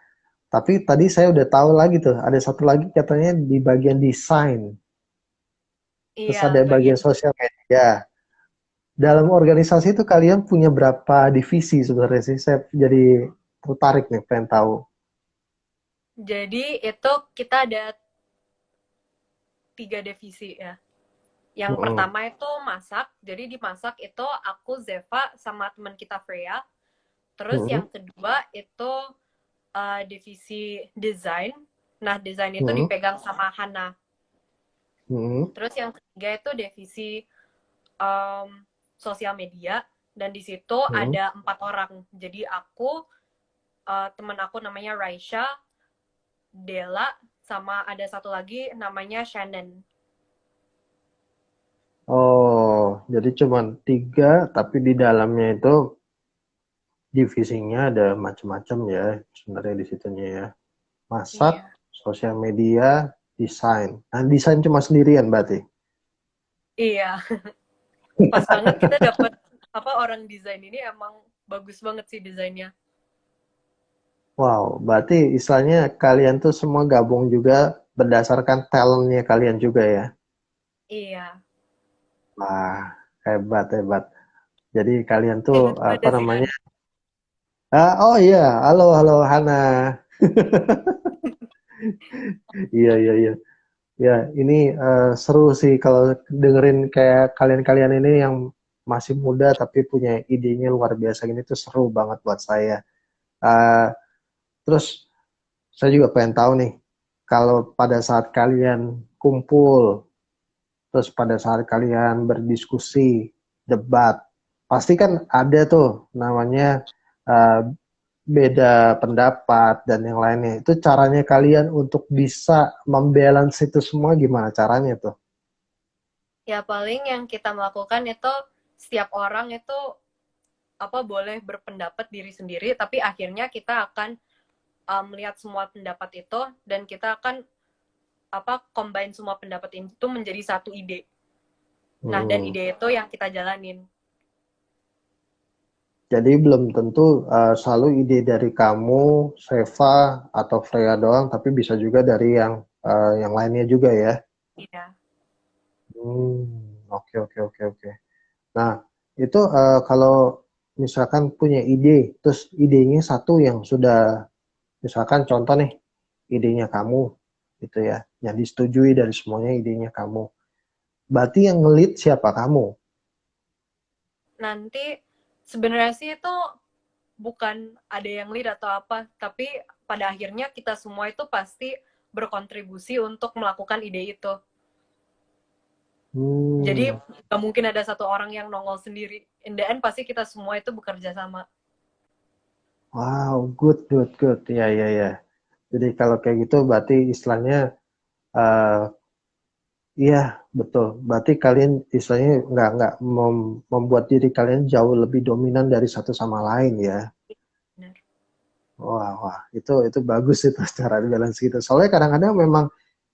Tapi tadi saya udah tahu lagi tuh, ada satu lagi katanya di bagian desain, terus Iya, ada bagian bagian. sosial media. Dalam organisasi itu kalian punya berapa divisi sebenarnya sih? Saya jadi tertarik nih, pengen tahu. Jadi itu kita ada 3 divisi ya. Yang Mm-mm. pertama itu masak. Jadi di masak itu aku, Zeva, sama teman kita Freya. Terus Mm-mm. yang kedua itu divisi desain. Nah, desain itu Mm-mm. dipegang sama Hana. Mm-mm. Terus yang ketiga itu divisi um, sosial media. Dan di situ Mm-mm. ada 4 orang. Jadi aku, teman aku namanya Raisha, Della, sama ada satu lagi namanya Shannon. Oh, jadi cuma tiga, tapi di dalamnya itu divisinya ada macam-macam ya sebenarnya di situnya ya. Masak, Iya. sosial media, desain. Nah, desain cuma sendirian berarti. Iya, pas banget kita dapat apa orang desain ini emang bagus banget sih desainnya. Wow, berarti istilahnya kalian tuh semua gabung juga berdasarkan talentnya kalian juga ya. Iya. Wah, hebat hebat. Jadi kalian tuh Hebat apa pada sih namanya? Han. Oh iya, halo halo Hana. Iya iya iya. Ya, ini seru sih kalau dengerin kayak kalian-kalian ini yang masih muda tapi punya idenya luar biasa gini tuh seru banget buat saya. Eh, terus saya juga pengen tahu nih, kalau pada saat kalian kumpul, terus pada saat kalian berdiskusi, debat, pasti kan ada tuh namanya eh, beda pendapat dan yang lainnya. Itu caranya kalian untuk bisa membalance itu semua gimana caranya tuh? Ya paling yang kita melakukan itu setiap orang itu apa boleh berpendapat diri sendiri, tapi akhirnya kita akan melihat semua pendapat itu dan kita akan apa combine semua pendapat itu menjadi satu ide. Nah, dan Hmm. ide itu yang kita jalanin. Jadi belum tentu selalu ide dari kamu, Seva atau Freya doang, tapi bisa juga dari yang lainnya juga ya. Iya. Oke oke oke oke. Nah, itu kalau misalkan punya ide, terus idenya satu yang sudah, misalkan contoh nih, idenya kamu, gitu ya, yang disetujui dari semuanya idenya kamu. Berarti yang ngelit siapa kamu? Nanti sebenarnya sih itu bukan ada yang lead atau apa, tapi pada akhirnya kita semua itu pasti berkontribusi untuk melakukan ide itu. Jadi Hmm, nggak mungkin ada satu orang yang nongol sendiri. In the end pasti kita semua itu bekerja sama. wow, good good good, ya ya ya. Jadi kalau kayak gitu berarti istilahnya eh, iya, betul. Berarti kalian istilahnya nggak membuat diri kalian jauh lebih dominan dari satu sama lain ya. Benar. Wah, wah, itu bagus itu cara balance gitu. Soalnya kadang-kadang memang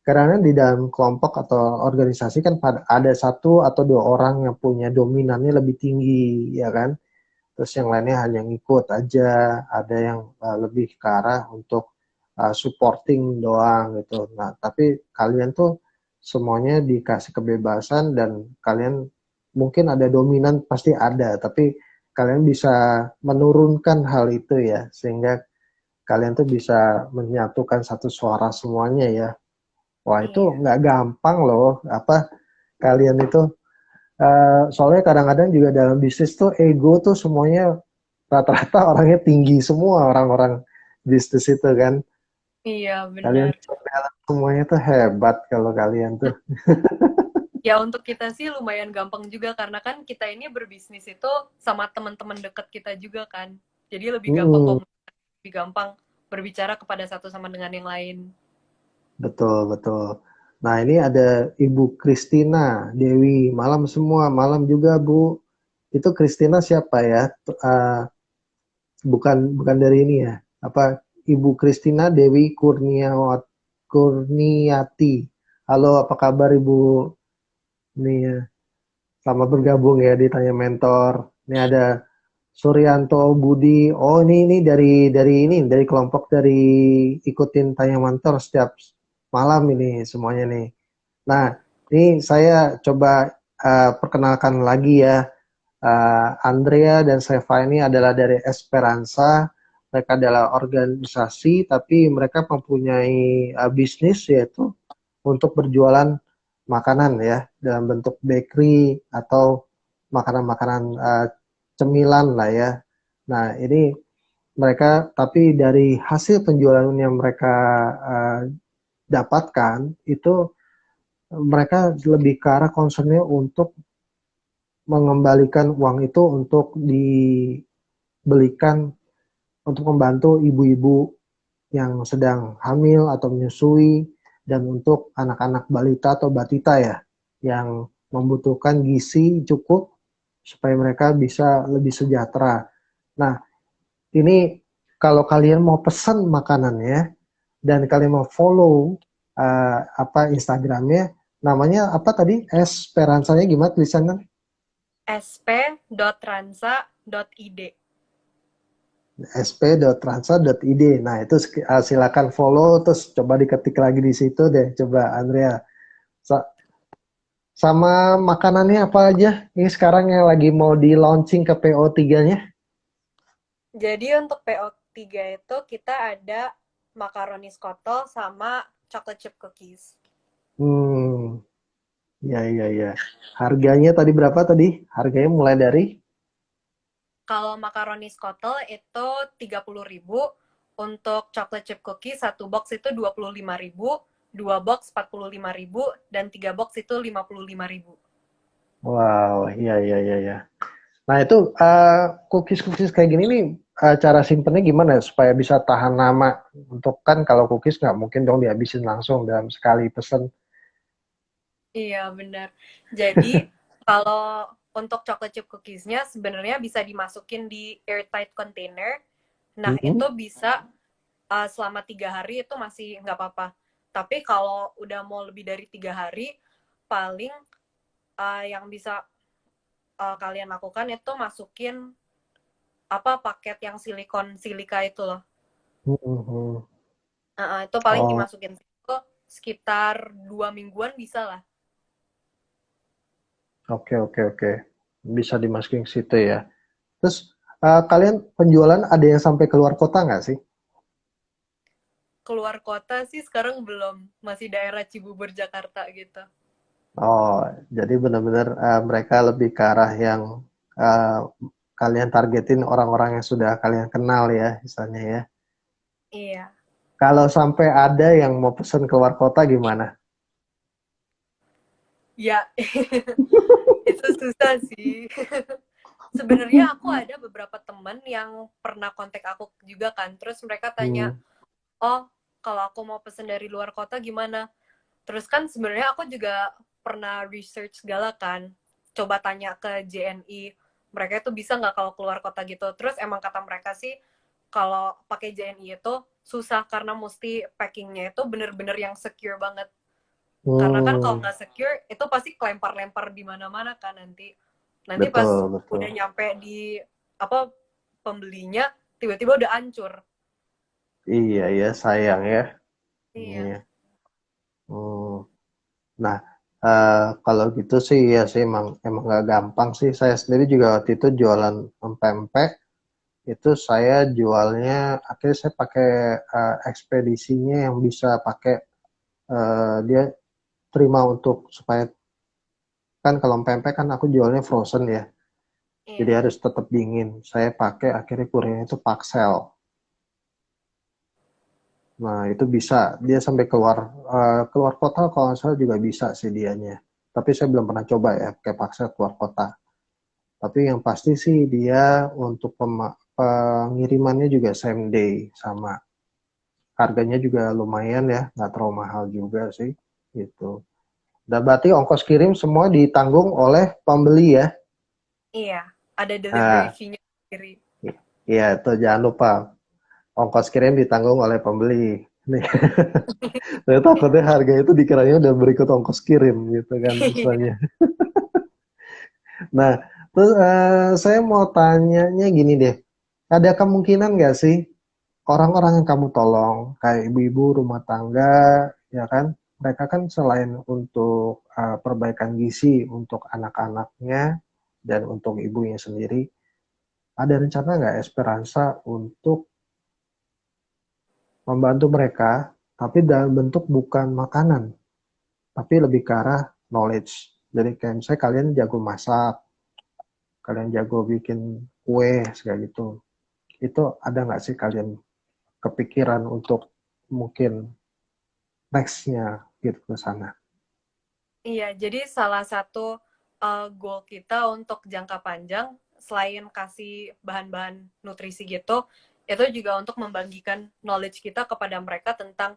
kadang-kadang di dalam kelompok atau organisasi kan ada satu atau dua orang yang punya dominannya lebih tinggi, ya kan? Terus yang lainnya hanya ngikut aja. Ada yang lebih ke arah untuk supporting doang gitu. Nah, tapi kalian tuh semuanya dikasih kebebasan dan kalian mungkin ada dominan pasti ada, tapi kalian bisa menurunkan hal itu ya sehingga kalian tuh bisa menyatukan satu suara semuanya ya. Wah itu Iya. nggak gampang loh, apa kalian itu. Soalnya kadang-kadang juga dalam bisnis tuh ego tuh semuanya rata-rata orangnya tinggi semua orang-orang bisnis itu kan. Iya, Kalian benar. bisa balance semuanya tuh hebat kalau kalian tuh. Ya untuk kita sih lumayan gampang juga karena kan kita ini berbisnis itu sama teman-teman dekat kita juga kan. Jadi lebih gampang Mm-mm, komunikasi, lebih gampang berbicara kepada satu sama dengan yang lain. betul, betul. Nah ini ada Ibu Kristina Dewi. Malam semua, malam juga Bu. Itu Kristina siapa ya? Bukan bukan dari ini ya. Apa Ibu Kristina Dewi Kurniati. Halo, apa kabar Ibu? Ini ya. Selamat bergabung ya di Tanya Mentor. Ini ada Suryanto Budi. Oh, ini dari kelompok dari ikutin Tanya Mentor setiap malam ini semuanya nih. Nah, ini saya coba perkenalkan lagi ya. Andrea dan Seva ini adalah dari Esperanza. Mereka adalah organisasi, tapi mereka mempunyai bisnis yaitu untuk berjualan makanan ya dalam bentuk bakery atau makanan-makanan cemilan lah ya. Nah ini mereka tapi dari hasil penjualan yang mereka uh, dapatkan itu mereka lebih ke arah concernnya untuk mengembalikan uang itu untuk dibelikan untuk membantu ibu-ibu yang sedang hamil atau menyusui dan untuk anak-anak balita atau batita ya yang membutuhkan gizi cukup supaya mereka bisa lebih sejahtera. Nah, ini kalau kalian mau pesan makanannya dan kalian mau follow apa Instagramnya, namanya apa tadi? Esperanzanya gimana tulisannya? sp.transa.id. sp.transa.id. Nah, itu silakan follow terus coba diketik lagi di situ deh. Coba Andrea. Sama makanannya apa aja? Ini sekarang yang lagi mau di launching ke PO3-nya. Jadi untuk PO3 itu kita ada makaroni skotol sama chocolate chip cookies. Hmm, ya ya ya. Harganya tadi berapa tadi? Harganya mulai dari Kalau makaroni skotol itu 30.000, untuk chocolate chip cookies satu box itu 25.000, dua box 45.000, dan tiga box itu 55.000. wow, iya iya iya ya. Nah, itu cookies-cookies kayak gini nih cara simpennya gimana ya supaya bisa tahan lama? Untuk kan kalau cookies nggak mungkin dong dihabisin langsung dalam sekali pesen. Iya, benar. Jadi, kalau untuk chocolate chip cookiesnya sebenarnya bisa dimasukin di airtight container. Nah, Hmm. itu bisa selama 3 hari itu masih nggak apa-apa. Tapi kalau udah mau lebih dari 3 hari, paling yang bisa kalian lakukan itu masukin apa paket yang silikon silika itu loh. Hmm, hmm. Itu paling Oh, dimasukin situ sekitar 2 mingguan bisa lah. oke oke oke. Bisa dimasukin ke situ ya. Terus kalian penjualan ada yang sampai keluar kota nggak sih? Keluar kota sih sekarang belum, masih daerah Cibubur Jakarta gitu. Oh, jadi benar-benar mereka lebih ke arah yang eh, kalian targetin orang-orang yang sudah kalian kenal ya, misalnya ya. Iya. Kalau sampai ada yang mau pesen keluar kota gimana? Ya, itu susah sih. Sebenarnya aku ada beberapa teman yang pernah kontak aku juga kan. Terus mereka tanya, Hmm, "Oh, kalau aku mau pesen dari luar kota gimana?" Terus kan sebenarnya aku juga pernah research segala kan. Coba tanya ke JNI, mereka itu bisa nggak kalau keluar kota gitu. Terus emang kata mereka sih, kalau pakai JNI itu susah karena mesti packingnya itu bener-bener yang secure banget. Karena kan kalau hmm, nggak secure, itu pasti kelempar-lempar di mana-mana kan nanti. Nanti pas betul betul. udah nyampe di apa pembelinya, tiba-tiba udah hancur. Iya ya sayang ya. Iya. Iya. Hmm. Nah, kalau gitu sih ya sih emang emang nggak gampang sih. Saya sendiri juga waktu itu jualan pempek. Itu saya jualnya akhirnya saya pakai ekspedisinya yang bisa pakai dia terima untuk supaya kan kalau pempek kan aku jualnya frozen ya, jadi Iya. harus tetap dingin. Saya pakai akhirnya kurirnya itu Paxel. Nah itu bisa dia sampai keluar kota kalau nggak salah juga bisa sih dianya. Tapi saya belum pernah coba ya kayak Paxel keluar kota. Tapi yang pasti sih dia untuk pengirimannya juga same day sama harganya juga lumayan ya, nggak terlalu mahal juga sih gitu. Dan berarti ongkos kirim semua ditanggung oleh pembeli ya. Iya, ada delivery Nah, fee-nya sendiri. iya itu jangan lupa ongkos kirim ditanggung oleh pembeli. Nih, saya takutnya harga itu dikiranya udah berikut ongkos kirim gitu kan Iya. istilahnya. Nah, terus saya mau tanyanya gini deh, ada kemungkinan nggak sih orang-orang yang kamu tolong, kayak ibu-ibu rumah tangga, ya kan, mereka kan selain untuk perbaikan gizi untuk anak-anaknya dan untuk ibunya sendiri, ada rencana nggak Esperanza untuk membantu mereka, tapi dalam bentuk bukan makanan, tapi lebih ke arah knowledge. Jadi kayak misalnya kalian jago masak, kalian jago bikin kue, kayak gitu. Itu ada nggak sih kalian kepikiran untuk mungkin nextnya gitu ke sana? Iya, jadi salah satu goal kita untuk jangka panjang, selain kasih bahan-bahan nutrisi gitu, itu juga untuk membagikan knowledge kita kepada mereka tentang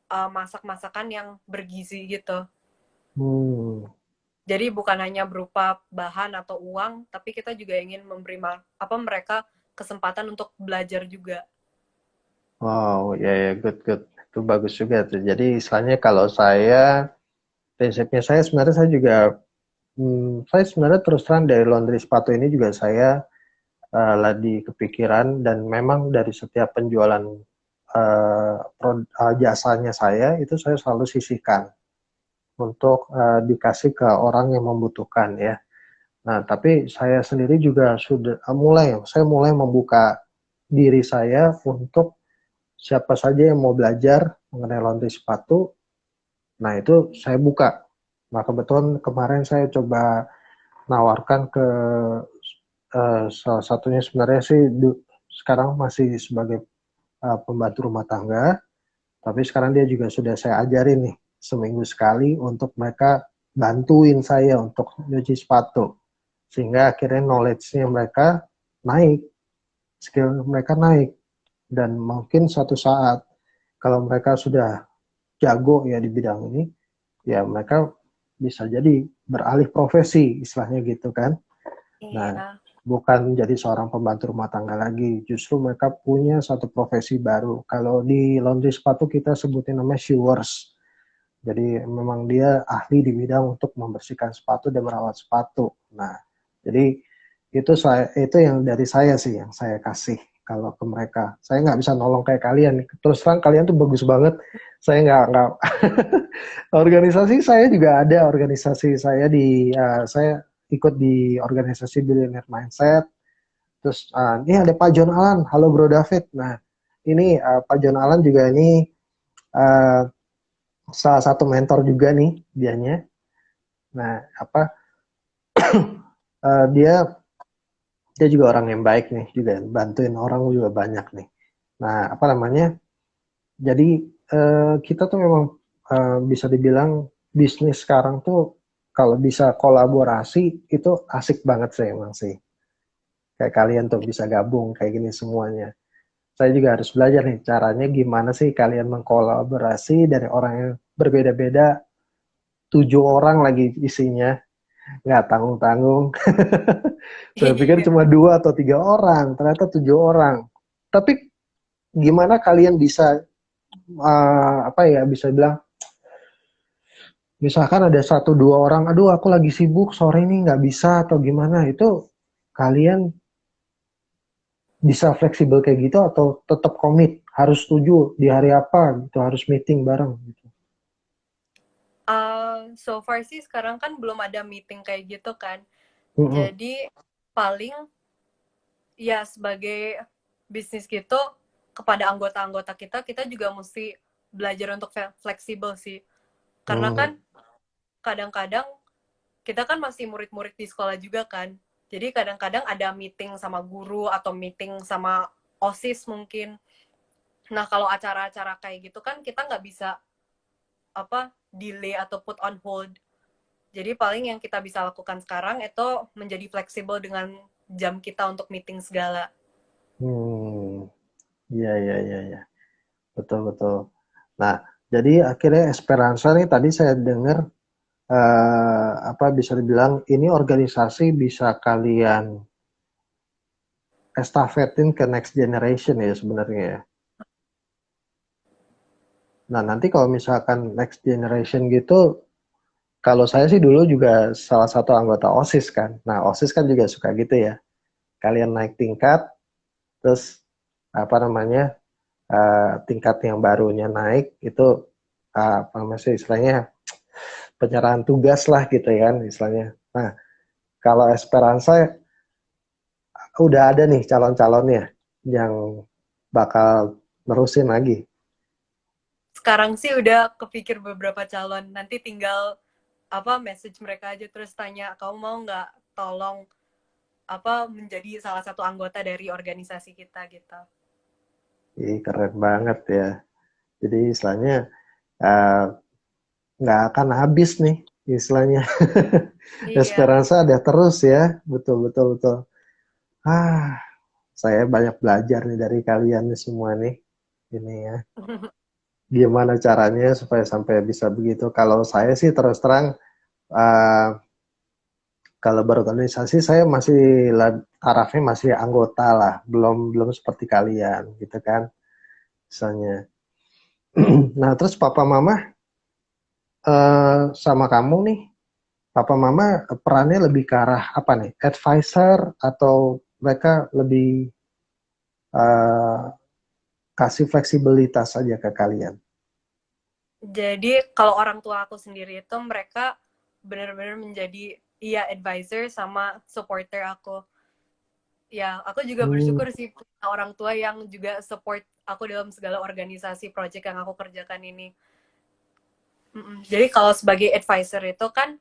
masak-masakan yang bergizi gitu. Hmm. Jadi bukan hanya berupa bahan atau uang, tapi kita juga ingin memberi mereka kesempatan untuk belajar juga. Wow, ya ya good good. Itu bagus juga tuh. Jadi istilahnya kalau prinsipnya saya sebenarnya saya juga saya sebenarnya terus terang dari laundry sepatu ini juga saya lagi kepikiran dan memang dari setiap penjualan jasanya saya itu saya selalu sisihkan untuk dikasih ke orang yang membutuhkan ya. Nah, tapi saya sendiri juga sudah saya mulai membuka diri saya untuk siapa saja yang mau belajar mengenai laundry sepatu. Nah, itu saya buka. Nah, kebetulan kemarin saya coba nawarkan ke salah satunya sebenarnya sih sekarang masih sebagai pembantu rumah tangga, tapi sekarang dia juga sudah saya ajarin nih seminggu sekali untuk mereka bantuin saya untuk nyuci sepatu. Sehingga akhirnya knowledge-nya mereka naik, skill mereka naik. Dan mungkin suatu saat kalau mereka sudah jago ya di bidang ini, ya mereka bisa jadi beralih profesi istilahnya gitu kan. Nah, Iya. bukan jadi seorang pembantu rumah tangga lagi, justru mereka punya satu profesi baru. Kalau di laundry sepatu kita sebutin namanya shoers. Jadi memang dia ahli di bidang untuk membersihkan sepatu dan merawat sepatu. Nah, jadi itu yang dari saya sih yang saya kasih kalau ke mereka. Saya nggak bisa nolong kayak kalian. Terus terang kalian tuh bagus banget. Saya nggak organisasi saya juga ada organisasi saya saya ikut di organisasi Billionaire Mindset. Terus ini ada Pak John Alan. Halo Bro David. Nah, ini Pak John Alan juga ini uh, salah satu mentor juga nih dianya. Nah, dia dia juga orang yang baik nih, juga bantuin orang juga banyak nih. Nah, apa namanya? Jadi kita tuh memang bisa dibilang bisnis sekarang tuh kalau bisa kolaborasi itu asik banget sih emang sih. Kayak kalian tuh bisa gabung kayak gini semuanya. Saya juga harus belajar nih caranya gimana sih kalian mengkolaborasi dari orang yang berbeda-beda, 7 orang lagi isinya, nggak tanggung-tanggung. Saya pikir Iya. cuma 2 atau 3 orang, ternyata 7 orang. Tapi gimana kalian bisa apa ya bisa bilang, misalkan ada 1 2 orang, aduh aku lagi sibuk sore ini nggak bisa atau gimana, itu kalian bisa fleksibel kayak gitu atau tetap komit harus setuju di hari apa gitu harus meeting bareng gitu. So far sih sekarang kan belum ada meeting kayak gitu kan. Mm-mm. Jadi paling ya sebagai bisnis gitu kepada anggota-anggota kita juga mesti belajar untuk fleksibel sih. Karena Hmm. kan kadang-kadang kita kan masih murid-murid di sekolah juga kan. Jadi kadang-kadang ada meeting sama guru atau meeting sama OSIS mungkin. Nah, kalau acara-acara kayak gitu kan kita nggak bisa delay atau put on hold. Jadi paling yang kita bisa lakukan sekarang itu menjadi fleksibel dengan jam kita untuk meeting segala. Hmm. Iya, iya, iya, iya. Betul, betul. Nah, jadi akhirnya Esperanza nih tadi saya dengar apa bisa dibilang ini organisasi bisa kalian estafetin ke next generation ya sebenarnya ya. Nah, nanti kalau misalkan next generation gitu, kalau saya sih dulu juga salah satu anggota OSIS kan. Nah, OSIS kan juga suka gitu ya. Kalian naik tingkat, terus apa namanya, tingkat yang barunya naik, itu apa namanya sih istilahnya, penyerahan tugas lah gitu ya kan istilahnya. Nah, kalau Esperanza udah ada nih calon-calonnya yang bakal nerusin lagi. Sekarang sih udah kepikir beberapa calon. Nanti tinggal message mereka aja terus tanya, kamu mau nggak tolong menjadi salah satu anggota dari organisasi kita gitu. Ih, keren banget ya. Jadi istilahnya eh, nggak akan habis nih istilahnya. Iya. Esperanza ada terus ya. Betul, betul, betul. Ah, saya banyak belajar nih dari kalian nih semua nih. Ini ya. Gimana caranya supaya sampai bisa begitu. Kalau saya sih terus terang, eh, kalau berorganisasi saya masih tarafnya masih anggota lah. Belum belum seperti kalian gitu kan. Misalnya. Nah, terus papa mama sama kamu nih, papa mama perannya lebih ke arah apa nih? Advisor atau mereka lebih eh, kasih fleksibilitas saja ke kalian? Jadi kalau orang tua aku sendiri itu mereka benar-benar menjadi advisor sama supporter aku. Ya, aku juga Hmm. bersyukur sih punya orang tua yang juga support aku dalam segala organisasi project yang aku kerjakan ini. Jadi kalau sebagai advisor itu kan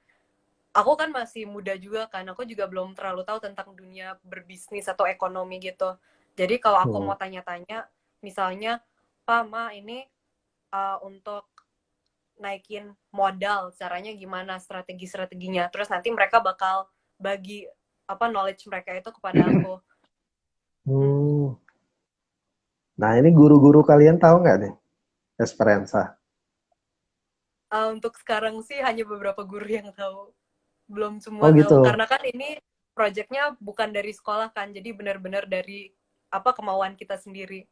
aku kan masih muda juga kan, aku juga belum terlalu tahu tentang dunia berbisnis atau ekonomi gitu. Jadi kalau aku Hmm. mau tanya-tanya, misalnya, Pak, Ma, ini untuk naikin modal, caranya gimana, strategi-strateginya. Terus nanti mereka bakal bagi knowledge mereka itu kepada aku. Hmm. Nah, ini guru-guru kalian tahu nggak nih, Esperanza? Untuk sekarang sih hanya beberapa guru yang tahu. Belum Oh semua tahu. gitu. Karena kan ini projectnya bukan dari sekolah kan, jadi benar-benar dari kemauan kita sendiri.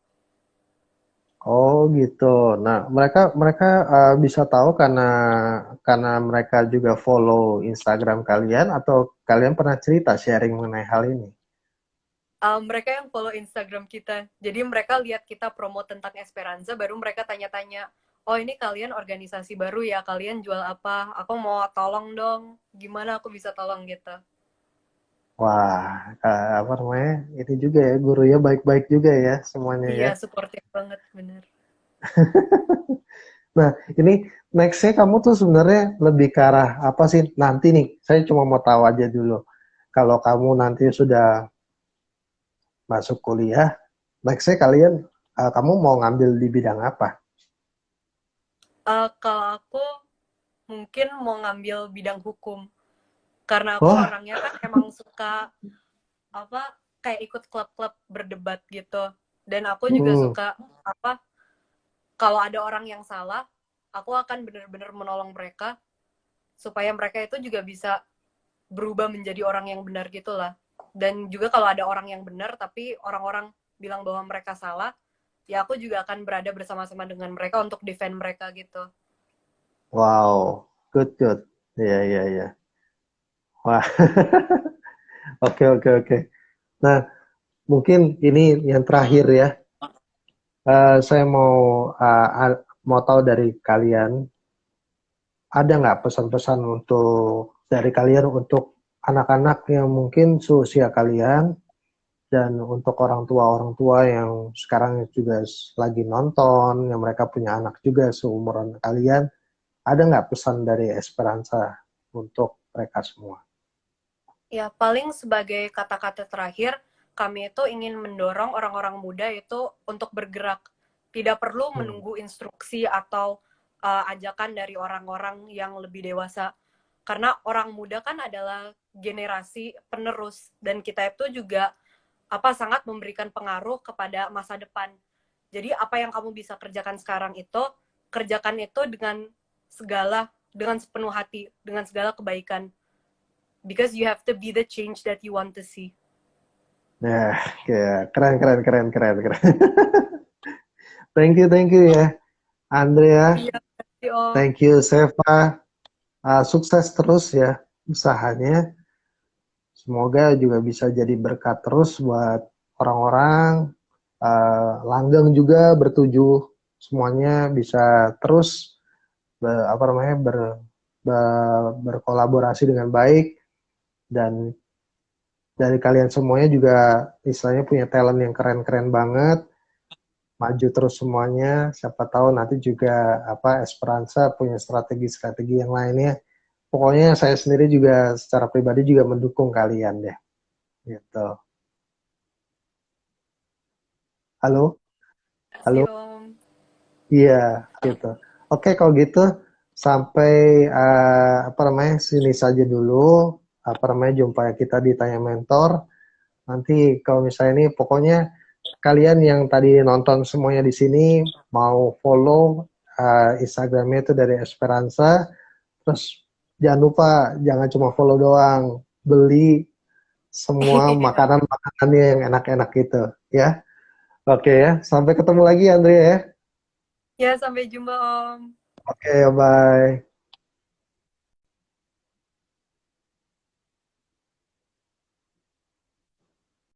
Oh gitu. Nah, mereka mereka bisa tahu karena mereka juga follow Instagram kalian atau kalian pernah cerita sharing mengenai hal ini? Mereka yang follow Instagram kita. Jadi mereka lihat kita promo tentang Esperanza, baru mereka tanya-tanya, oh ini kalian organisasi baru ya, kalian jual apa? Aku mau tolong dong, gimana aku bisa tolong gitu. Wah, apa namanya? Ini juga ya, gurunya baik-baik juga ya semuanya ya. Iya, supportive banget, bener. Nah, ini nextnya kamu tuh sebenarnya lebih ke arah apa sih? Nanti nih, saya cuma mau tahu aja dulu. Kalau kamu nanti sudah masuk kuliah, nextnya kalian, kamu mau ngambil di bidang apa? Kalau aku mungkin mau ngambil bidang hukum, karena aku Wah, orangnya kan emang suka apa kayak ikut klub-klub berdebat gitu. Dan aku juga hmm, suka apa kalau ada orang yang salah, aku akan benar-benar menolong mereka supaya mereka itu juga bisa berubah menjadi orang yang benar gitu lah. Dan juga kalau ada orang yang benar tapi orang-orang bilang bahwa mereka salah, ya aku juga akan berada bersama-sama dengan mereka untuk defend mereka gitu. wow, good, good. Iya, iya, iya. Wah, oke, oke, oke. Nah, mungkin ini yang terakhir ya. Saya mau tahu dari kalian, ada nggak pesan-pesan untuk dari kalian untuk anak-anak yang mungkin seusia kalian dan untuk orang tua yang sekarang juga lagi nonton, yang mereka punya anak juga seumuran kalian, ada nggak pesan dari Esperanza untuk mereka semua? Ya, paling sebagai kata-kata terakhir, kami itu ingin mendorong orang-orang muda itu untuk bergerak. Tidak perlu menunggu instruksi atau ajakan dari orang-orang yang lebih dewasa. Karena orang muda kan adalah generasi penerus, dan kita itu juga sangat memberikan pengaruh kepada masa depan. Jadi apa yang kamu bisa kerjakan sekarang itu, kerjakan itu dengan sepenuh hati, dengan segala kebaikan. Because you have to be the change that you want to see. Ya, keren, keren, keren, keren, keren. Thank you ya, Andrea. Iya, Om. Thank you, Seva. Sukses terus ya usahanya. Semoga juga bisa jadi berkat terus buat orang-orang. Langgeng juga bertujuh semuanya bisa terus berkolaborasi dengan baik, dan dari kalian semuanya juga istilahnya punya talent yang keren-keren banget, maju terus semuanya. Siapa tahu nanti juga Esperanza punya strategi-strategi yang lainnya. Pokoknya saya sendiri juga secara pribadi juga mendukung kalian deh, gitu. Halo, halo. Kasih, Om. Iya, gitu. Oke, kalau gitu sampai sini saja dulu. Jumpa kita di Tanya Mentor. Nanti kalau misalnya ini, pokoknya kalian yang tadi nonton semuanya di sini mau follow Instagramnya itu dari Esperanza. Terus jangan lupa, jangan cuma follow doang, beli semua makanan-makanannya yang enak-enak gitu, ya. Oke ya, sampai ketemu lagi Andrea ya. Ya, sampai jumpa, Om. Oke, bye.